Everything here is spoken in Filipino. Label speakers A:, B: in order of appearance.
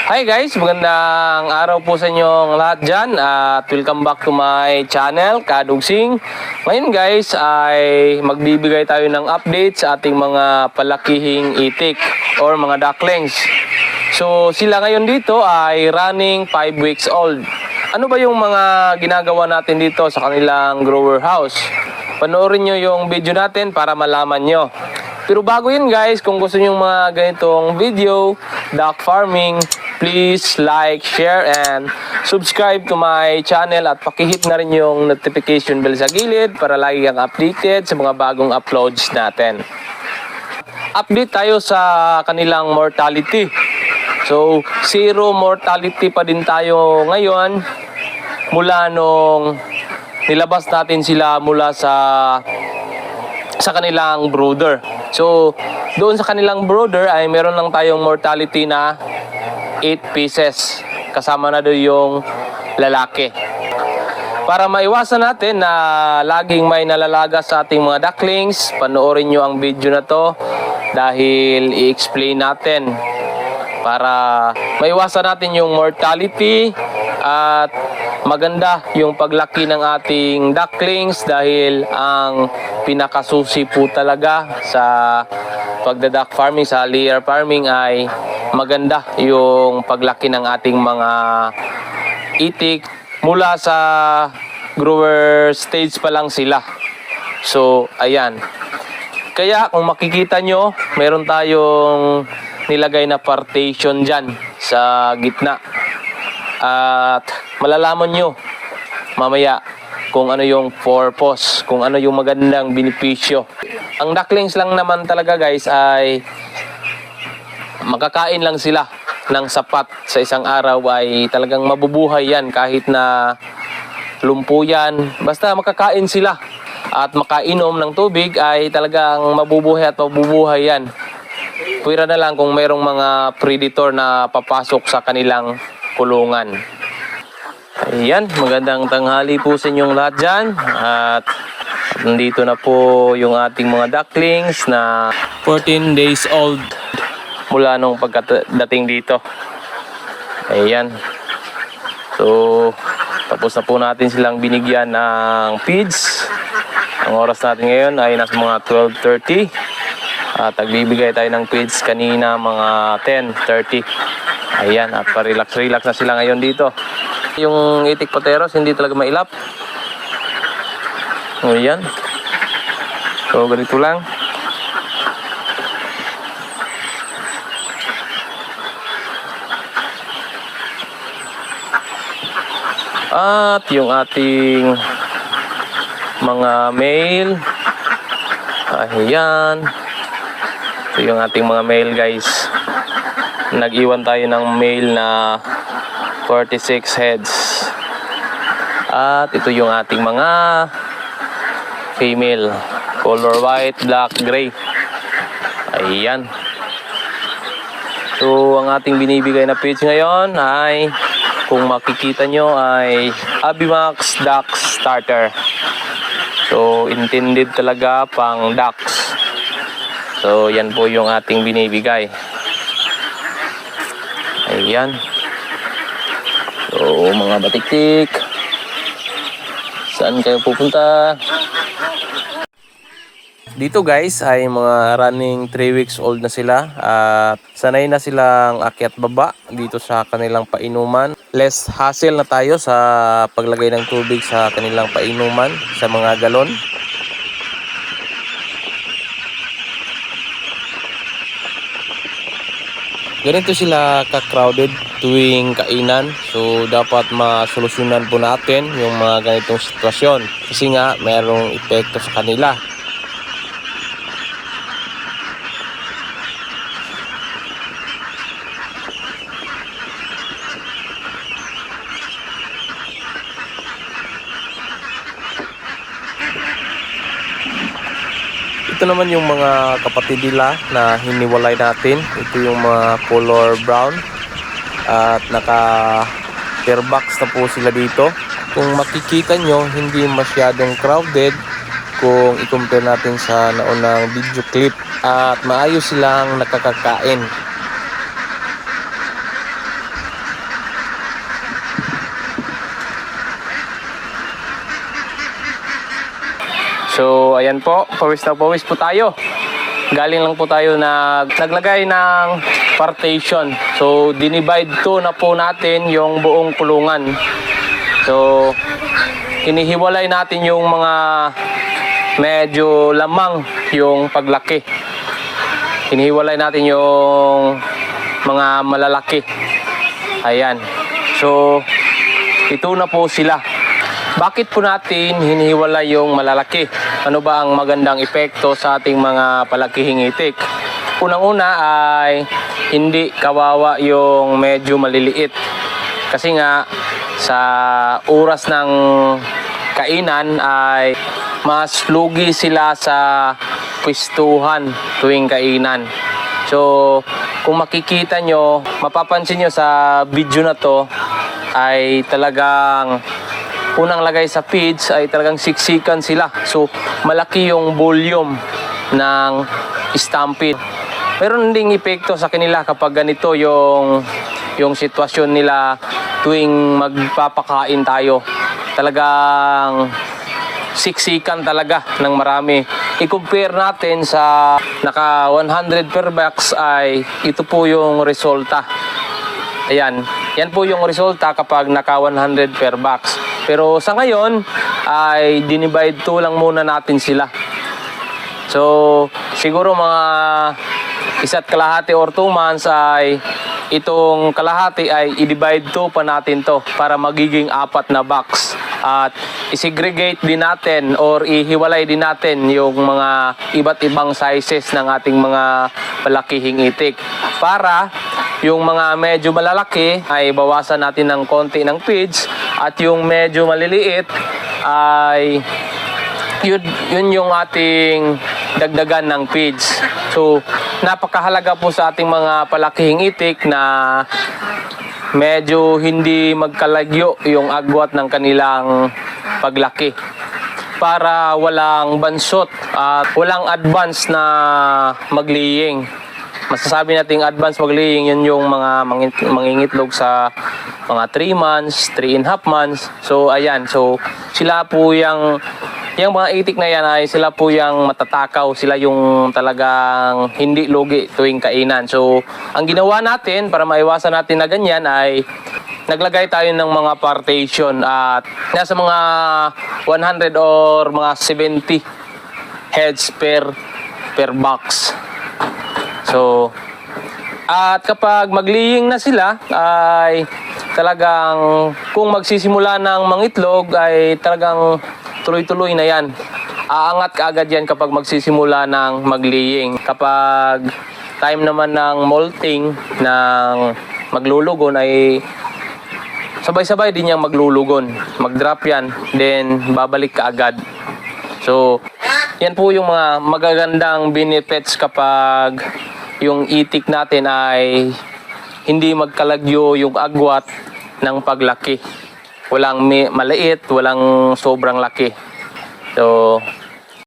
A: Hi guys, magandang araw po sa inyong lahat dyan at welcome back to my channel, Kadugsing. Ngayon guys ay magbibigay tayo ng update sa ating mga palakihing itik or mga ducklings. So sila ngayon dito ay running 5 weeks old. Ano ba yung mga ginagawa natin dito sa kanilang grower house? Panoorin nyo yung video natin para malaman nyo. Pero bago yun guys, kung gusto nyo mga ganitong video, duck farming, please like, share, and subscribe to my channel at pakihit na rin yung notification bell sa gilid para lagi kang updated sa mga bagong uploads natin. Update tayo sa kanilang mortality. So, zero mortality pa din tayo ngayon mula nung nilabas natin sila mula sa kanilang brooder. So, doon sa kanilang brooder ay meron lang tayong mortality na 8 pieces. Kasama na doon yung lalaki. Para maiwasan natin na laging may nalalaga sa ating mga ducklings, panoorin nyo ang video na to dahil i-explain natin para maiwasan natin yung mortality at maganda yung paglaki ng ating ducklings dahil ang pinakasusi po talaga sa pagda-duck farming, sa layer farming ay maganda yung paglaki ng ating mga itik mula sa grower stage pa lang sila. So, ayan. Kaya kung makikita nyo, meron tayong nilagay na partition dyan sa gitna. At malalaman nyo mamaya kung ano yung purpose, kung ano yung magandang benepisyo. Ang ducklings lang naman talaga guys ay makakain lang sila ng sapat sa isang araw ay talagang mabubuhay yan kahit na lumpo yan. Basta makakain sila at makainom ng tubig ay talagang mabubuhay at mabubuhay yan. Pwera na lang kung mayroong mga predator na papasok sa kanilang kulungan. Ayan, magandang tanghali po sa inyong lahat dyan. At nandito na po yung ating mga ducklings na 14 days old mula nung pagdating dito. Ayan. So, tapos na po natin silang binigyan ng feeds. Ang oras natin ngayon ay nasa mga 12:30. At nagbibigay tayo ng feeds kanina mga 10:30. Ayan, at pa-relax na sila ngayon dito. Yung itik poteros hindi talaga mailap. Ayan. So, ganito lang. At yung ating mga male. Ayan. Ito yung ating mga male guys. Nag-iwan tayo ng male na 46 heads. At ito yung ating mga female. Color white, black, gray. Ayan. So, ang ating binibigay na feeds ngayon ay, kung makikita nyo, ay Abimax Duck Starter. So, intended talaga pang ducks. So, yan po yung ating binibigay. Ayan. So, mga batik-tik. Saan kayo pupunta? Dito guys ay mga running 3 weeks old na sila. At sanay na silang akyat baba dito sa kanilang painuman. Less hassle na tayo sa paglagay ng tubig sa kanilang painuman sa mga galon. Ganito sila ka-crowded tuwing kainan. So, dapat masolusyonan po natin yung mga ganitong sitwasyon. Kasi nga, mayroong epekto sa kanila. Ito naman yung mga kapatid nila na hiniwalay natin. Ito yung mga color brown. At naka-pairbox na po sila dito. Kung makikita nyo, hindi masyadong crowded kung i-compare natin sa naunang video clip. At maayos silang nakakakain. So, ayan po, pawis na pawis po tayo. Galing lang po tayo naglagay ng partition. So, dinivide to na po natin yung buong kulungan. So, hinihiwalay natin yung mga medyo lamang yung paglaki. Hinihiwalay natin yung mga malalaki. Ayan. So, ito na po sila. Bakit po natin hinihiwalay yung malalaki? Ano ba ang magandang epekto sa ating mga palakihing itik? Unang-una ay hindi kawawa yung medyo maliliit. Kasi nga sa oras ng kainan ay mas lugi sila sa pwestuhan tuwing kainan. So, kung makikita nyo, mapapansin nyo sa video na to ay talagang unang lagay sa feeds ay talagang siksikan sila. So, malaki yung volume ng stampede. Meron ding epekto sa kanila kapag ganito yung sitwasyon nila tuwing magpapakain tayo. Talagang siksikan talaga ng marami. I-compare natin sa naka 100 per box ay ito po yung resulta. Ayan, yan po yung resulta kapag naka 100 per box. Pero sa ngayon ay dinivide to lang muna natin sila. So, siguro mga 1.5 or 2 months ay itong kalahati ay i-divide to pa natin to para magiging 4 na box. At i-segregate din natin or ihiwalay din natin yung mga iba't ibang sizes ng ating mga palakihing itik. Para yung mga medyo malalaki ay bawasan natin ng konti ng feeds at yung medyo maliliit ay yun yung ating dagdagan ng feeds. So, napakahalaga po sa ating mga palakihing itik na medyo hindi magkalagyo yung agwat ng kanilang paglaki para walang bansot at walang advance na maglaying. Masasabi nating advance maglaying yun yung mga mangingitlog sa mga 3 months, 3.5 months. So ayan, so sila po yung mga itik na yan ay sila po yung matatakaw, sila yung talagang hindi lugi tuwing kainan. So, ang ginawa natin para maiwasan natin na ganyan ay naglagay tayo ng mga partition at nasa mga 100 or mga 70 heads per box. So, at kapag maglaying na sila ay talagang kung magsisimula ng mangitlog ay talagang tuloy-tuloy na yan. Aangat kaagad yan kapag magsisimula ng maglaying. Kapag time naman ng molting, ng maglulugon ay sabay-sabay din yung maglulugon. Mag-drop yan, then babalik kaagad. So, yan po yung mga magagandang benefits kapag yung itik natin ay hindi magkalagyo yung agwat ng paglaki. Walang maliit, walang sobrang laki. So,